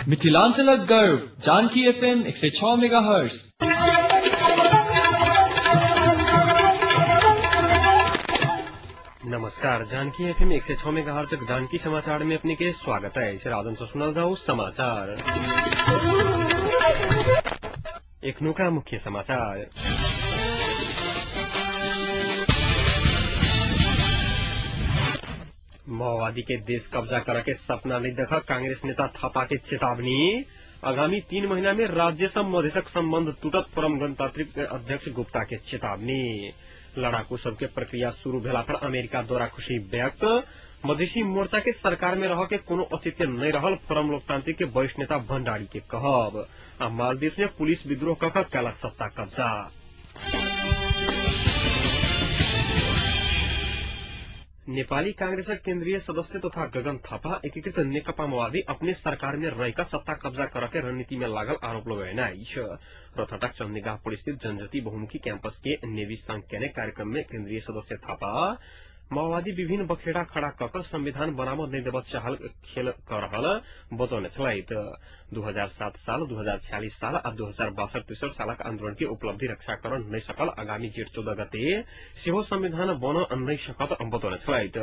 मिथिलांचलक गर्व Janaki FM 106 megahertz. नमस्कार, जानकी FM 106 मेगाहर्ट्ज जानकी समाचार में अपने के स्वागत है। इसे राधन से सुनल जाओ समाचार। एक नुका मुख्य समाचार। माओवादी के देश कब्जा करके सपना नहीं देखा कांग्रेस नेता थापा के चेतावनी। आगामी 3 महीना में राज्य से मधेशक संबंध टूटत फोरम गणतांत्रिक अध्यक्ष गुप्ता के चेतावनी। लड़ाकू सबके प्रक्रिया शुरू भेला पर अमेरिका द्वारा खुशी व्यक्त। मधेसी मोर्चा के सरकार में रह के कोनो औचित्य नहीं रहल फोरम लोकतांत्रिक के वरिष्ठ नेता भंडारी के कहब। मालदीव में पुलिस विद्रोह कह कैलक सत्ता कब्जा। नेपाली कांग्रेसक केंद्रीय सदस्य तथा गगन थापा एकीकृत नेकपा माओवादी अपने सरकार में रहकर सत्ता कब्जा करके रणनीति में लागल आरोप लगाए। रथाटक चंदीगाह पुलिस स्थित जनजाति बहुमुखी कैंपस के नेवी संघ के कार्यक्रम में केंद्रीय सदस्य थापा माओवादी विभिन्न बखेड़ा खड़ा ककर संविधान बनाव नहीं देव चाहल खेल कर रहल बतौने छलैत। 2007 साल 2046 साल आ 2062-63 सालक आंदोलन के उपलब्धि रक्षा कर नहीं सकल आगामी जेठ 14 गते सेहो संविधान बन नहीं सकत बतौने छलैत।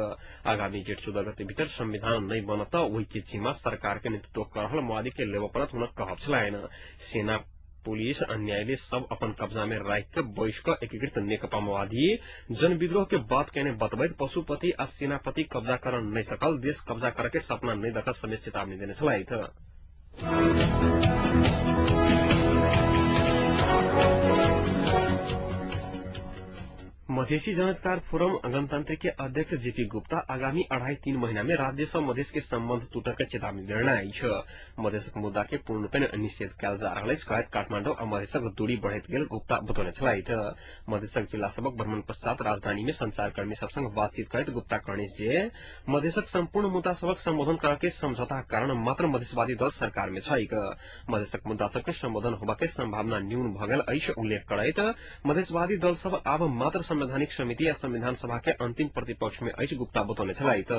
आगामी जेठ 14 गते भीतर संविधान नहीं बनत वही के जिम्मा सरकार के नेतृत्व कर रहल माओवादी के लेवपनत हुन कहब छलैन। सेना पुलिस अन्यायले सब अपन कब्जा में राख बहिष्क एकीकृत नेकपा माओवादी जन विद्रोह के बात कहने बतबैत पशुपति आ सेनापति कब्जा कर नहीं सकल देश कब्जा करके सपना नहीं देख समेत चेतावनी देने छलैत। मधेसी जनाधिकार फोरम गणतांत्रिक के अध्यक्ष जेपी गुप्ता आगामी 2.5-3 महीना में राज्य से मधेश के संबंध टूट के चेतावनी देने मधेशक मुद्दा के पूर्णरूपेण निषेध कयल जा रहा है। काठमांडू और मधेशक दूरी बढ़त गेल गुप्ता बतौने छलैत। मधेशक जिला सबक भ्रमण पश्चात राजधानी में संचारकर्मी सब संग बातचीत करते गुप्ता कहने जे मधेशक संपूर्ण मुद्दा सबक संबोधन करके समझौता कारण मात्र मधेशवादी दल सरकार में छैक। मधेशक मुद्दा सबके संबोधन होबा के संभावना न्यून भ गेल अछि उल्लेख करैत मधेशवादी दल सब आब मात्र संवैधानिक समिति या संविधान सभा के अंतिम प्रतिपक्ष में अछि गुप्ता बतौने छलैत।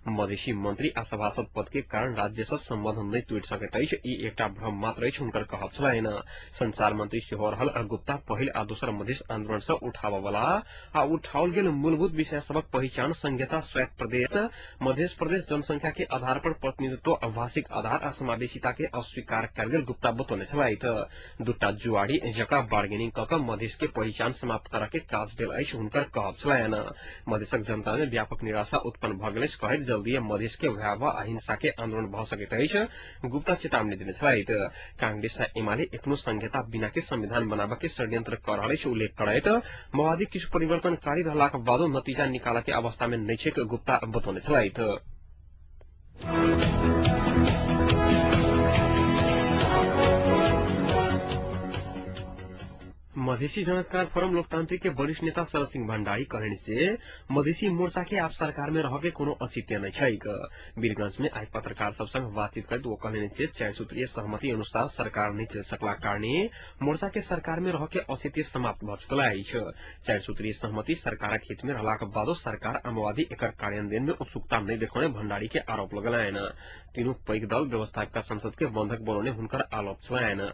मधेसी मंत्री आ सभासद पद के कारण राज्य से संबंध नहीं टूट सकैत अछि ई एकटा भ्रम मात्र अछि हुनकर कहब छलैन। संचार मंत्री सेहो रहल गुप्ता पहिल आ दोसर मधेश आंदोलन से उठाबय वाला आ उठाओल गेल मूलभूत विषय सबक पहचान संहिता स्वायत्त प्रदेश मध्य प्रदेश जनसंख्या के आधार पर प्रतिनिधित्व आवासिक आधार आ समावेशिता के अस्वीकार कयल गेल गुप्ता बतौने छलैत। दूटा जुआड़ी जका बार्गेनिंग कऽ कऽ मधेश के पहचान समाप्त करऽ के काज भेल अछि हुनकर कहब छलैन। मधेशक जनता में व्यापक निराशा उत्पन्न भ गेल अछि कहैत जल्दीए मधेश के भयावह अहिंसा के आंदोलन भ सकैत अछि गुप्ता चेतावनी देने छलैथ। कांग्रेस आ एमाले एखनो संहिता बिना के संविधान बनाबा के षड्यंत्र कर रहल अछि उल्लेख करैत माओवादी किछु परिवर्तनकारी रहलाक बादो नतीजा निकाला के अवस्था में नहि छैक गुप्ता बतौने छलैथ। मधेसी जनाधिकार फोरम लोकतांत्रिक के वरिष्ठ नेता शरद सिंह भंडारी कहने से मधेसी मोर्चा के आप सरकार में रह के कोनो औचित्य नहीं छैक। वीरगंज में आई पत्रकार सब संग बातचीत करते वो कहने से 4 सूत्रीय सहमति अनुसार सरकार नहीं चल सकला कारणे मोर्चा के सरकार में रह के औचित्य समाप्त भ चुकल अछि। 4 सूत्रीय सहमति सरकारक हित में रहलाक बादो सरकार आ माओवादी एकर कार्यान्वयन में उत्सुकता नहीं देखौने भंडारी के आरोप लगलैन। तीनों पैघ दल व्यवस्थापिका संसद के बंधक बनौने हुनकर आरोप छलैन।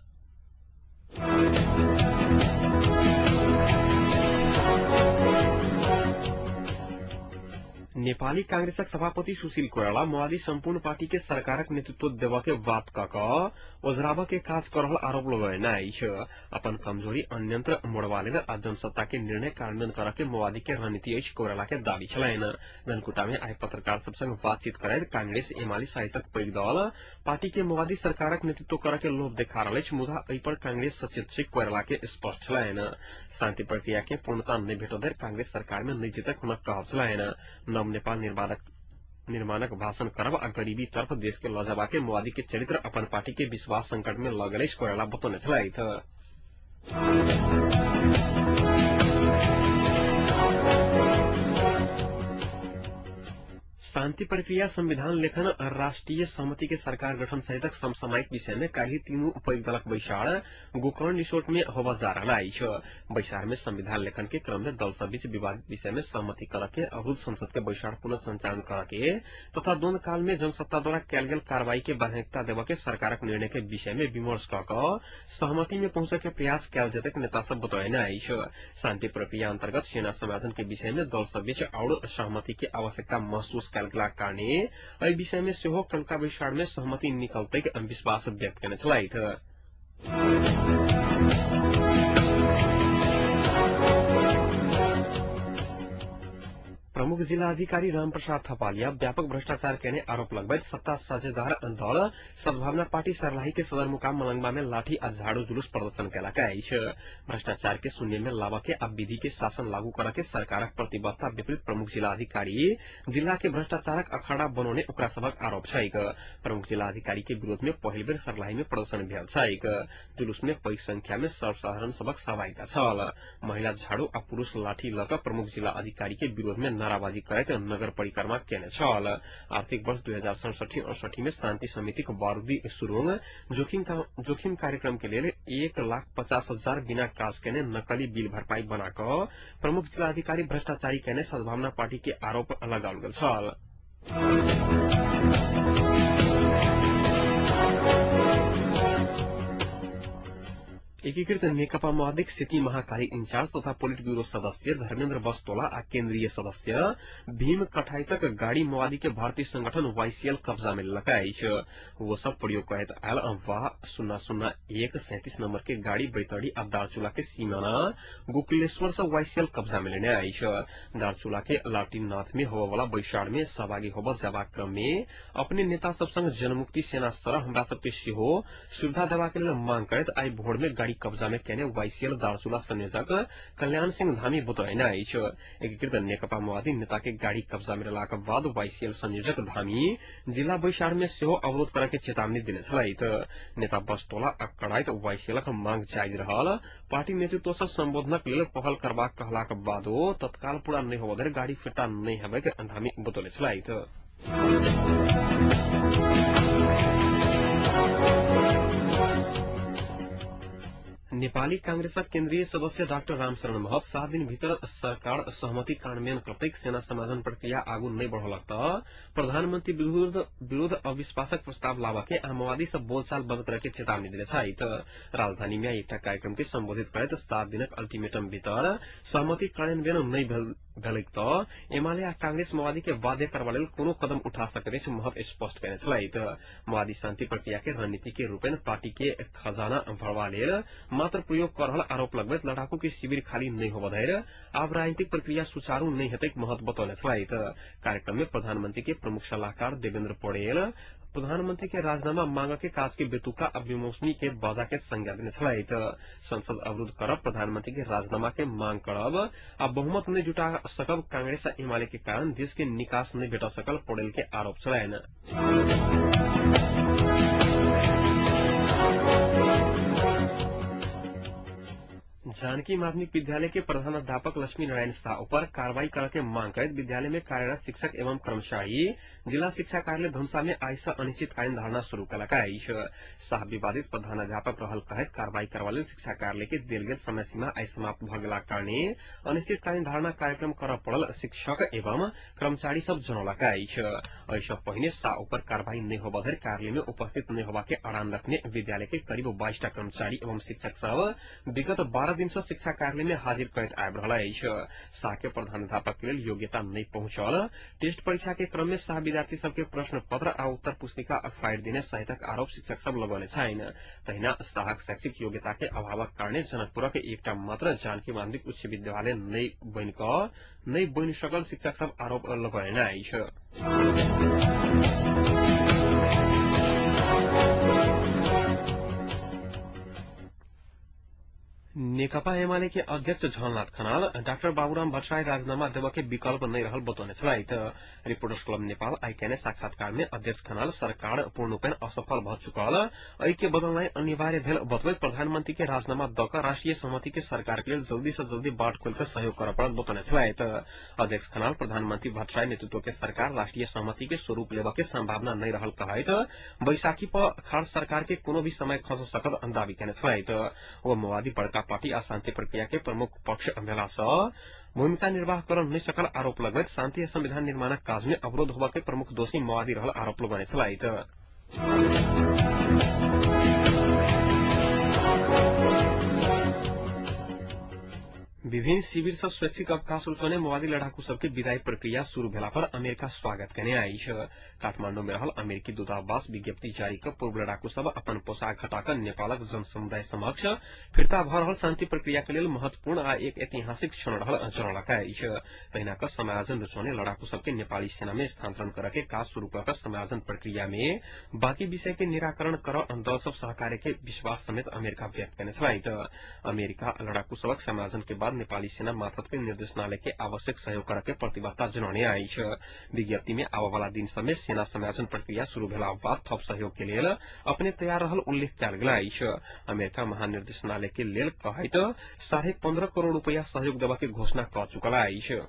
नेपाली कांग्रेसक सभापति सुशील कोइराला माओवादी संपूर्ण पार्टी के सरकारक नेतृत्व देवा के बात कऽ ओझराबा के काज कर रहल आरोप लगौने अछि। अपन कमजोरी अन्यंत्र मोड़वा लेल आ जनसत्ता के निर्णय कार्यान्वयन करऽ के माओवादी के रणनीति अछि कोइराला के दावी छलैन। धनकुटा में आई पत्रकार सब संग बातचीत करैत कांग्रेस एमाले सहितक पैघ दल पार्टी के माओवादी सरकारक नेतृत्व करऽ के लोभ देखा रहल अछि मुदा एहि पर कांग्रेस सचेत छै कोइराला के स्पष्ट छलैन। शांति प्रक्रिया के पूर्णता नहीं भेटो धरि कांग्रेस सरकार में नहीं जीतक हुनक कहब छलैन। नव नेपाल निर्माणक भाषण करब आ गरीबी तरफ देश के लजाबा के माओवादी के चरित्र अपन पार्टी के विश्वास संकट में ल गेल अछि कोइराला बतौने छलैथ। शान्ति प्रक्रिया संविधान लेखन राष्ट्रिय सहमति के सरकार गठन सहित समसामयिक विषय में काल्हि तीनू उपयुक्त दलक बैसार गोकर्ण रिसोर्ट में होबा जा रहा है। बैसार में संविधान लेखन के क्रम में दल सब बीच विवादित विषय में सहमति करके अवरुद्ध संसद के बैसार पुनः संचालन करके तथा द्वंद्व काल में जनसत्ता द्वारा कैल गेल कार्रवाई के प्राथमिकता देव के सरकारक निर्णय के विषय में विमर्श क सहमति में पहुंचे के प्रयास कैल जेतक नेता सब बतौने अछि। शांति प्रक्रिया अंतर्गत सेना समाधान के विषय में दल सब बीच और सहमति की आवश्यकता महसूस कैल गेला कारणे एहि विषय में सेहो कलका बैसार में सहमति निकलतै के विश्वास व्यक्त केने छलथि। प्रमुख जिला अधिकारी रामप्रसाद थपालिया व्यापक भ्रष्टाचार करने आरोप लगभग सत्ता साझेदार दल सद्भावना पार्टी सर्लाही के सदरमुकाम मलंगवा में लाठी आ झाड़ू जुलूस प्रदर्शन कैलका अछि। भ्रष्टाचार के शून्य में लावा के अब विधि के शासन लागू करा के सरकारक प्रतिबद्धता विपरीत प्रमुख जिला अधिकारी जिला के भ्रष्टाचारक अखाड़ा बनौने ओकरा सबक आरोप छैक। प्रमुख जिला अधिकारी के विरोध में पहिल बेर सर्लाही में प्रदर्शन भेल छैक। जुलूस में पैघ संख्या में सर्वसाधारण सबक सहभागिता छल। महिला झाड़ू आ पुरुष लाठी ल क प्रमुख जिला अधिकारी के विरोध में नाराबाजी करैत नगर परिक्रमा केने छल। आर्थिक वर्ष 2067-68 में शांति समिति को बारूदी सुरुंग जोखिम कार्यक्रम के लिए 1,50,000 बिना काज केने नकली बिल भरपाई बना क प्रमुख जिला अधिकारी भ्रष्टाचारी केने सद्भावना पार्टी के आरोप लगाओल गेल छल। एकीकृत नेकपा माओवादी सेती महाकाली इंचार्ज तथा पोलिट ब्यूरो सदस्य धर्मेन्द्र बस्तोला आ केन्द्रीय सदस्य भीम कठाइतक गाड़ी माओवादी के भारतीय संगठन वाईसीएल कब्जा में लगा अछि। वो सब प्रयोग करैत आयल वाह 00137 नंबर के गाड़ी बैतडी आ दारचूला के सीमाना गोकुलेश्वर से वाईसीएल कब्जा में लेने अछि। दारचूला के लाटीनाथ में होबे वाला बैसार में सहभागी होबे जबाक क्रम में अपने नेता सब संग जनमुक्ति सेना सरह हमरा सबके सेहो सुविधा देवा के लेल मांग करैत आई भोर में गाड़ी कब्जा में केने वाईसीएल दारचूला संयोजक कल्याण सिंह धामी बतौने अछि। एकीकृत नेकपा माओवादी नेता के गाड़ी कब्जा में लेलाक बाद वाईसीएल संयोजक धामी जिला बैसार में सेहो अवरोध करे के चेतावनी देने छलथि। नेता बस्तोला अकड़ाइत वाईसीएलक मांग जायज रहल पार्टी नेतृत्व से संबोधनक लेल पहल करबाक कहलाक बादो तत्काल पूरा नहीं होबे धरि गाड़ी फिरता नहीं हेबे के धामी बतौने छलथि। नेपाली कांग्रेसक केन्द्रीय सदस्य डाक्टर रामशरण महत 7 दिन भीतर सरकार सहमति कार्यान्वयन करतै सेना समाधान प्रक्रिया आगू नहीं बढ़लक त प्रधानमंत्री विरुद्ध अविश्वासक प्रस्ताव लावा के आ माओवादी से बोलचाल बंद करे के चेतावनी देने छथि। राजधानी में एकटा कार्यक्रम के संबोधित करैत 7 दिनक अल्टीमेटम भीतर सहमति कार्यान्वयन नहीं भेलैक त एमाले आ कांग्रेस माओवादी के बाध्य करबा लेल कोनो कदम उठा सकैत अछि महत स्पष्ट केने छलथि। माओवादी शांति प्रक्रिया के रणनीति के रूपेण पार्टी के खजाना भरबा लेल मात्र प्रयोग कर रहल आरोप लगबैत लड़ाकू के शिविर खाली नहीं होबे धरि आब राजनीतिक प्रक्रिया सुचारू नहीं हेतै महत बतौने छलथि। कार्यक्रम में प्रधानमंत्री के प्रमुख सलाहकार देवेंद्र पौडेल प्रधानमंत्री के राजीनामा मांग के काज के बेतुका अब विमोचनी के बाजा के संज्ञा देने छलथि। संसद अवरुद्ध करब प्रधानमंत्री के राजीनामा के मांग करब आ बहुमत नहीं जुटा सकब कांग्रेस आ एमाले के कारण देश के निकास नहीं भेट सकल पौडेल के आरोप छलैन। जानकी माध्यमिक विद्यालय के प्रधानाध्यापक लक्ष्मी नारायण शाह पर कार्रवाई करके मांग करते विद्यालय में कार्यरत शिक्षक एवं कर्मचारी जिला शिक्षा कार्यालय धनुषा में आई से अनिश्चितकालीन धरना शुरू कलक अछि। शाह विवादित प्रधानाध्यापक रहल कहत कार्रवाई करबा लेल शिक्षा कार्यालय के देल गेल समय सीमा आई समाप्त भ गेला कारणे अनिश्चितकालीन धरना कार्यक्रम करऽ पड़ल शिक्षक एवं कर्मचारी सब जनौलक अछि। एहिसँ पहिने शाह पर कार्रवाई नहीं होबा धरि कार्यालय में उपस्थित नहीं होबा के अड़ान रखने विद्यालय के करीब 22 कर्मचारी एवं शिक्षक सब विगत 12 दिन से शिक्षा कार्यालय में हाजिर करैत आबि रहल अछि। शाह के प्रधानाध्यापक के लेल योग्यता नहीं पहुंचल टेस्ट परीक्षा के क्रम में शाह विद्यार्थी सबके प्रश्न पत्र आ उत्तर पुस्तिका फाड़ि देने सहितक आरोप शिक्षक सब लगौने छनि। तहिना शाहक शैक्षिक योग्यता के अभावक कारणे जनकपुरक एकटा मात्र जानकी माध्यमिक उच्च विद्यालय नहीं बनि सकल शिक्षक सब आरोप लगौने अछि। नेकपा एमाले के अध्यक्ष झलनाथ खनाल डाक्टर बाबुराम भट्टराई राजीनामा देव के विकल्प नहीं रहल बतौने छलैथ। रिपोर्टर्स क्लब नेपाल आइक्याने साक्षात्कार में अध्यक्ष खनाल सरकार पूर्णरूपेण असफल भ चुकल ऐक्य बदलनाई अनिवार्य भेल बतबैत प्रधानमंत्री के राजीनामा दक राष्ट्रिय सहमति के सरकार के लिए जल्दी से जल्दी बाट खोलकर सहयोग कर पड़त बतौने छलैथ। अध्यक्ष खनाल प्रधानमंत्री भट्टराई नेतृत्व के सरकार राष्ट्रिय सहमति के स्वरूप लेवा के संभावना नहीं रहल कहैत बैशाखी पर खाड़ सरकार के कोनो भी समय खस सकत दावी केने छलैथ। वो माओवादी बड़का पार्टी अशांति प्रक्रिया के प्रमुख पक्ष भेला भूमिका निर्वाह कर नहीं सकल आरोप लगैत शांति संविधान निर्माणक काज में अवरोध होबा के प्रमुख दोषी माओवादी रहल आरोप लगाने छलैथ। विभिन्न शिविर से स्वैच्छिक अवकाश रुचाउने माओवादी लड़ाकू सबके विदाई प्रक्रिया शुरू भेला पर अमेरिका स्वागत करने आई है। काठमांडू में रहल अमेरिकी दूतावास विज्ञप्ति जारी कर पूर्व लड़ाकू सब अपन पोशाक हटाकर नेपालक जन समुदाय समक्ष फिरता भ रहल शांति प्रक्रिया के लिए महत्वपूर्ण आ एक ऐतिहासिक क्षण रहल जनौलक आई है। तहिना कर समायोजन रुचाउने लड़ाकू सबके नेपाली सेना में स्थानांतरण करके काज शुरू कर समायोजन प्रक्रिया में बाकी विषय के निराकरण कर दल सब सहकार्य के विश्वास समेत अमेरिका व्यक्त करने छलैथ। अमेरिका लड़ाकू सबक समायोजन के बाद नेपाली सेना मातहत के निर्देशनालय के आवश्यक सहयोग करके प्रतिबद्धता जनाउने आई है। विज्ञप्ति में आवा वाला दिन समय सेना समायोजन प्रक्रिया शुरू भेला बाद थप सहयोग के लिए अपने तैयार रहल उल्लेख कयल गेल आई है। अमेरिका महानिर्देशनालय के लेल कहैत 15.5 करोड़ रुपया सहयोग देवा के घोषणा कर चुकल आई है।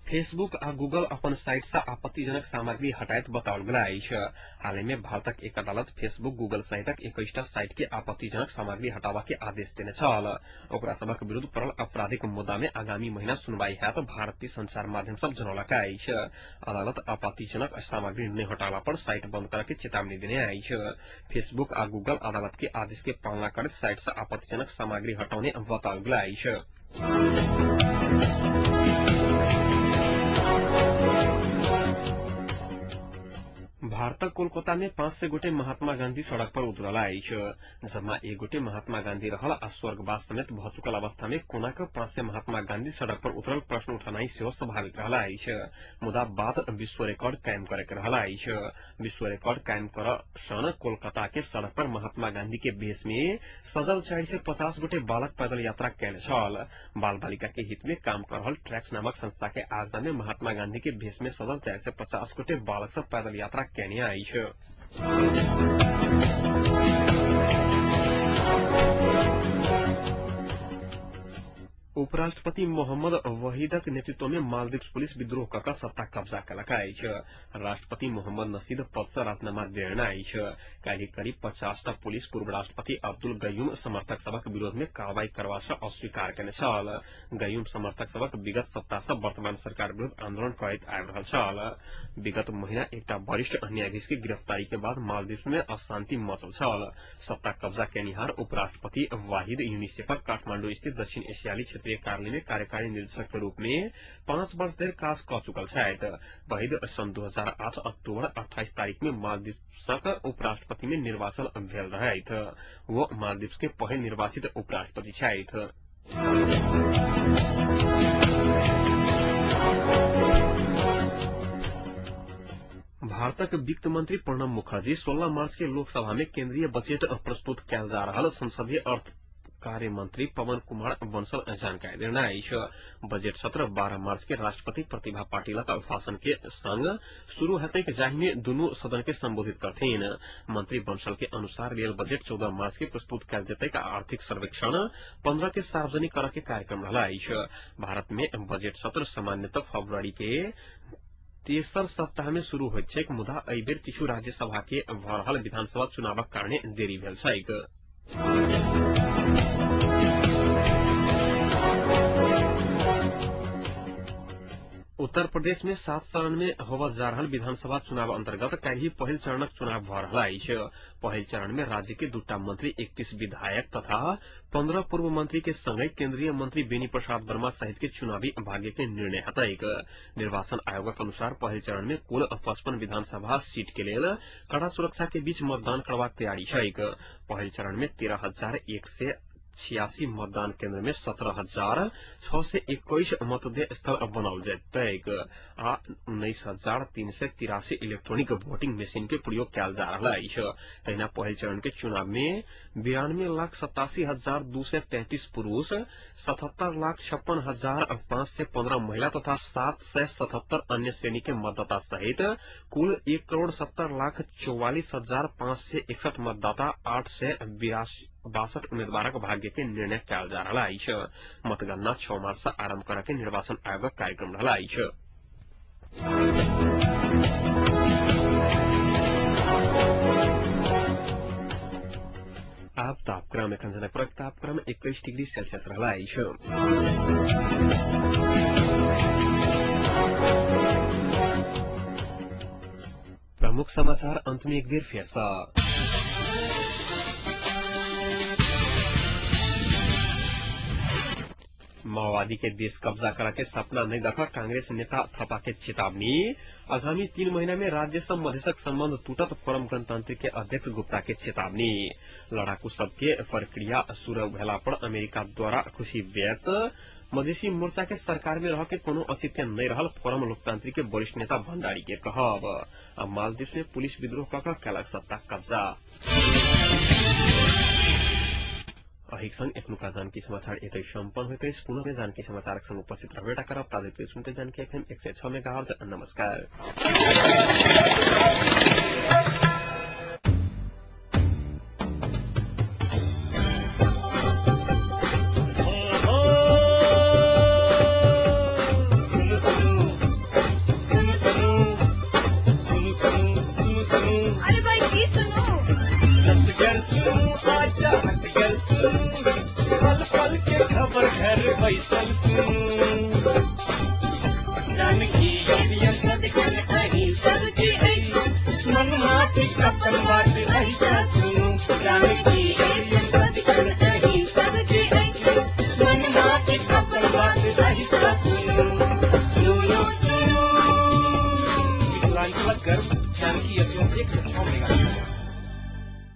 फेसबुक आ गूगल अपन साइट से आपत्तिजनक सामग्री हटायत बताओल गेल अछि। हाल में भारतक एक अदालत फेसबुक गूगल सहितक 21टा साइट के आपत्तिजनक सामग्री हटावा के आदेश देने छल। ओकरा सबक विरुद्ध पड़ल आपराधिक मुद्दा में आगामी महीना सुनवाई हैत भारतीय संचार माध्यम सब जनौलक अछि। अदालत आपत्तिजनक सामग्री नहीं हटाला पर साइट बंद करके चेतावनी देने अछि। फेसबुक आ गूगल अदालत के आदेश के पालना करत साइट से आपत्तिजनक सामग्री हटाउने बताओल गेल अछि। भारतक कोलकाता में 500 गोटे महात्मा गांधी सड़क पर उतरल अछि। जम्मा 1 गोटे महात्मा गांधी रहल आ स्वर्गवास समेत भ चुकल अवस्था में कोनाक 500 महात्मा गांधी सड़क पर उतरल प्रश्न उठनाई सेहो स्वाभाविक रहल अछि। मुदा बात विश्व रिकॉर्ड कायम करे के रहल अछि। विश्व रिकॉर्ड कायम कर सन कोलकाता के सड़क पर महात्मा गांधी के भेष में सजल 450 गोटे बालक पैदल यात्रा कैने छल। बाल बालिका के हित में काम कर रहल ट्रैक्स नामक संस्था के आजना में महात्मा गांधी के भेष में सजल 450 गोटे बालक सब पैदल यात्रा कैने आई है। उपराष्ट्रपति मोहम्मद वहीदक नेतृत्व में मालदीव पुलिस विद्रोह कर सत्ता कब्जा कलक अछि। राष्ट्रपति मोहम्मद नशीद पद से राजीनामा देने अछि। काल्हि करीब 50टा पुलिस पूर्व राष्ट्रपति अब्दुल गयूम समर्थक सबक विरोध में कार्रवाई करवा से अस्वीकार केने छल। गयूम समर्थक सबक विगत सप्ताह से वर्तमान सरकार विरुद्ध आंदोलन करैत आबि रहल छल। विगत महीना एकटा वरिष्ठ न्यायाधीश के गिरफ्तारी के बाद मालदीव में अशांति मचल छल। सत्ता कब्जा केनिहार उपराष्ट्रपति वाहिद यूनिसेफ काठमांडू स्थित दक्षिण एशियाली कार्यालय में कार्यकारी निदेशक के रूप में 5 वर्ष देर काज कर चुकल छथि। वहीद सन 2008 अक्टूबर 28 तारीख में मालदीव उपराष्ट्रपति में निर्वाचन भेल रहथि। वो मालदीव के पहिल निर्वाचित उपराष्ट्रपति छथि। भारतक वित्त मंत्री प्रणब मुखर्जी 16 मार्च के लोकसभा में केंद्रीय बजट प्रस्तुत कयल जा रहल संसदीय अर्थ कार्य मंत्री पवन कुमार बंसल जानकारी देना है। बजट सत्र 12 मार्च के राष्ट्रपति प्रतिभा पाटिल भाषण के संग शुरू हेतै जाहि में दुनू सदन के संबोधित करथिन। मंत्री बंसल के अनुसार रेल बजट 14 मार्च के प्रस्तुत कयल जेतै का आर्थिक सर्वेक्षण 15 के सार्वजनिक करे के कार्यक्रम रहल अछि। भारत में बजट सत्र सामान्यतः फरवरी के तेसर सप्ताह में शुरू होइत छैक, मुदा एहि बेर किछु राज्यसभा के भ रहल विधानसभा चुनावक कारणे देरी भेल छैक। उत्तर प्रदेश में 7 चरण में होवल जा रहल विधानसभा चुनाव अंतर्गत काल्हि पहिल चरणक चुनाव भ रहल अछि। पहिल चरण में राज्य के 2टा मंत्री, 31 विधायक तथा 15 पूर्व मंत्री के संगे केंद्रीय मंत्री बेनी प्रसाद वर्मा सहित के चुनावी भाग्य के निर्णय हेतैक। निर्वाचन आयोगक अनुसार पहिल चरण में कुल 55 विधानसभा सीट के लेल कड़ा सुरक्षा के बीच मतदान करबाक तैयारी छैक। पहिल चरण में 13,100 86 मतदान केन्द्र में 17,621 मतदेय स्थल बनाउल जैतैक आ 19,383 इलेक्ट्रॉनिक वोटिंग मशीन के प्रयोग कैल जा रहा है। तहिना पहल चरण के चुनाव में 92,87,233 पुरुष, 77,56,515 महिला तथा 777 अन्य श्रेणी के मतदाता सहित कुल 1,70,44,561 मतदाता 862 उम्मीदवार भाग्य के निर्णय कैल जा रहा है। मतगणना 6 मार्च से आरंभ कर के निर्वाचन आयोग कार्यक्रम रहा है। अब तापक्रम जनकपुरक तापक्रम 21 डिग्री सेल्सियस रहा है। प्रमुख समाचार अंत में एक बेर फिर से। माओवादी के देश कब्जा करा के सपना नहीं देखा कांग्रेस नेता थपा के चेतावनी। आगामी 3 महीना में राज्य से मधेशक संबंध टूटत फोरम गणतांत्रिक के अध्यक्ष गुप्ता के चेतावनी। लड़ाकू सबके प्रक्रिया शुरू भेला पर अमेरिका द्वारा खुशी व्यक्त। मधेसी मोर्चा के सरकार में रह के कोनो औचित्य नहीं रहल फोरम लोकतांत्रिक के वरिष्ठ नेता भंडारी के कहब। अब मालदीव में पुलिस विद्रोह कऽ कैलक सत्ता कब्जा। अहिक संग एखनुका जानकी समाचार एतै सम्पन्न होइत अछि। पुनः जानकी समाचारक संग उपस्थित रहबेटा करब। ताजे सुनते जानकी FM 106 मेगाहर्ट्ज। नमस्कार। जानकी FM 106